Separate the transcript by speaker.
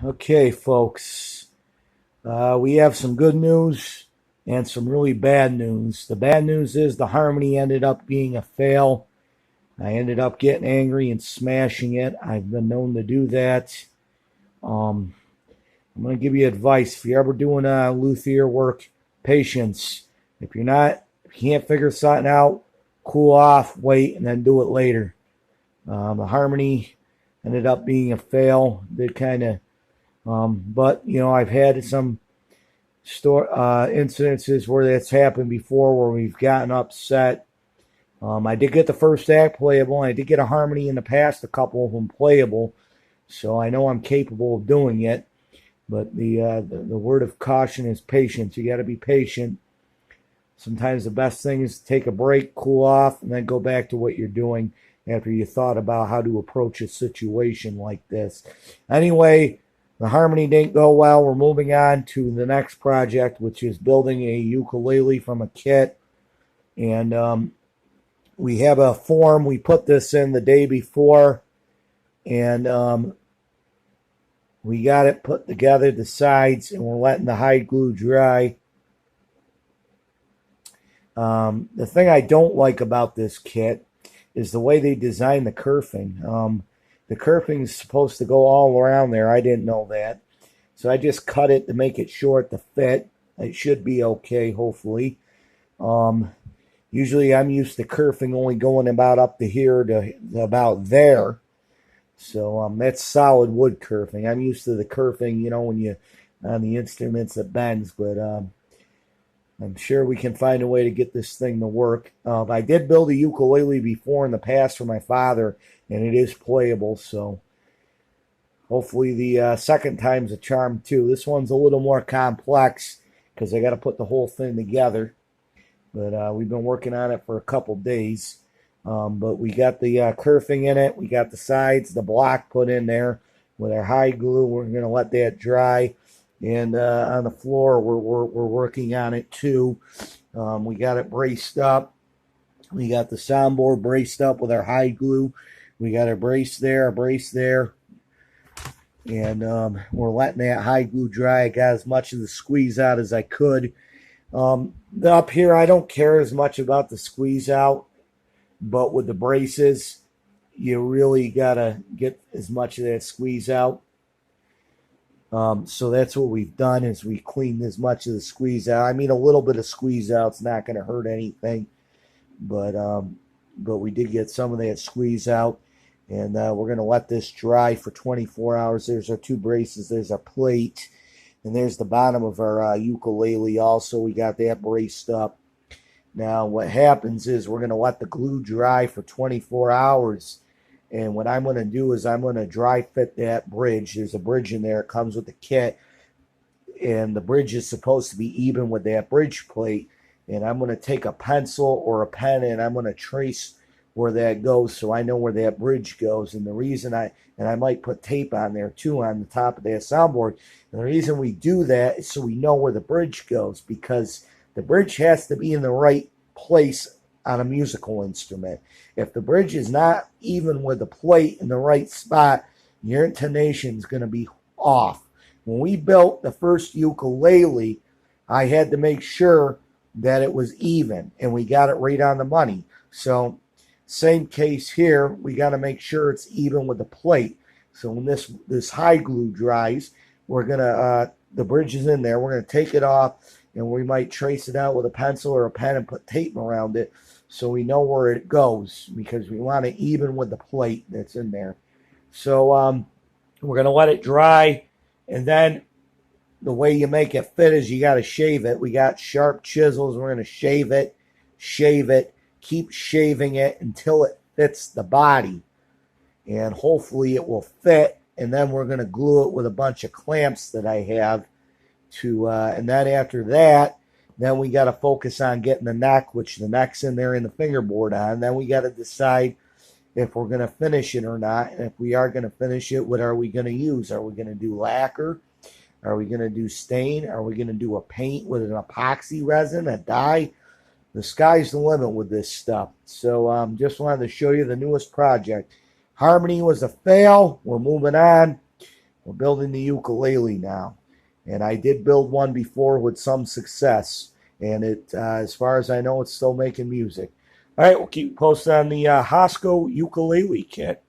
Speaker 1: Okay, folks. We have some good news and some really bad news. The bad news is the harmony ended up being a fail. I ended up getting angry and smashing it. I've been known to do that. Um, I'm going to give you advice. If you're ever doing luthier work, patience. If you can't figure something out, cool off, wait, and then do it later. The harmony ended up being a fail. Did kind of but I've had some incidences where that's happened before, where we've gotten upset. I did get the first act playable, and I did get a harmony in the past, a couple of them playable, so I know I'm capable of doing it. But the word of caution is patience. You got to be patient. Sometimes the best thing is to take a break, cool off, and then go back to what you're doing after you thought about how to approach a situation like this. Anyway, the harmony didn't go well. We're moving on to the next project, which is building a ukulele from a kit. And we have a form. We put this in the day before, and we got it put together, the sides, and we're letting the hide glue dry. The thing I don't like about this kit is the way they designed the kerfing. The kerfing is supposed to go all around there. I didn't know that. So I just cut it to make it short to fit. It should be okay, hopefully. Usually I'm used to kerfing only going about up to here to about there. So that's solid wood kerfing. I'm used to the kerfing, when you on the instruments that bends, but I'm sure we can find a way to get this thing to work. I did build a ukulele before in the past for my father, and it is playable, so hopefully the second time's a charm too. This one's a little more complex because I got to put the whole thing together, but we've been working on it for a couple days. But we got the kerfing in it. We got the sides, the block put in there with our hide glue. We're going to let that dry. And on the floor, we're working on it too. We got it braced up. We got the soundboard braced up with our hide glue. We got a brace there, and we're letting that hide glue dry. I got as much of the squeeze out as I could. Up here, I don't care as much about the squeeze out, but with the braces, you really gotta get as much of that squeeze out. So that's what we've done, is we cleaned as much of the squeeze out. I mean, a little bit of squeeze out's not going to hurt anything, but we did get some of that squeeze out, and we're going to let this dry for 24 hours. There's our two braces. There's our plate, and there's the bottom of our ukulele. Also, we got that braced up. Now, what happens is we're going to let the glue dry for 24 hours. And what I'm going to do is I'm going to dry fit that bridge. There's a bridge in there. It comes with the kit. And the bridge is supposed to be even with that bridge plate. And I'm going to take a pencil or a pen and I'm going to trace where that goes so I know where that bridge goes. And the reason I might put tape on there too on the top of that soundboard. And the reason we do that is so we know where the bridge goes, because the bridge has to be in the right place on a musical instrument. If the bridge is not even with the plate in the right spot, your intonation is going to be off. When we built the first ukulele, I had to make sure that it was even, and we got it right on the money. So same case here, we got to make sure it's even with the plate. So when this hide glue dries, we're going to, the bridge is in there, we're going to take it off, and we might trace it out with a pencil or a pen and put tape around it so we know where it goes, because we want it even with the plate that's in there. So we're going to let it dry, and then the way you make it fit is you got to shave it. We got sharp chisels. We're going to shave it, keep shaving it until it fits the body, and hopefully it will fit. And then we're going to glue it with a bunch of clamps that I have to, and then after that, then we got to focus on getting the neck, which the neck's in there in the fingerboard on. Then we got to decide if we're going to finish it or not. And if we are going to finish it, what are we going to use? Are we going to do lacquer? Are we going to do stain? Are we going to do a paint with an epoxy resin, a dye? The sky's the limit with this stuff. So just wanted to show you the newest project. Harmony was a fail. We're moving on. We're building the ukulele now. And I did build one before with some success. And as far as I know, it's still making music. All right, we'll keep posted on the Hosco ukulele kit.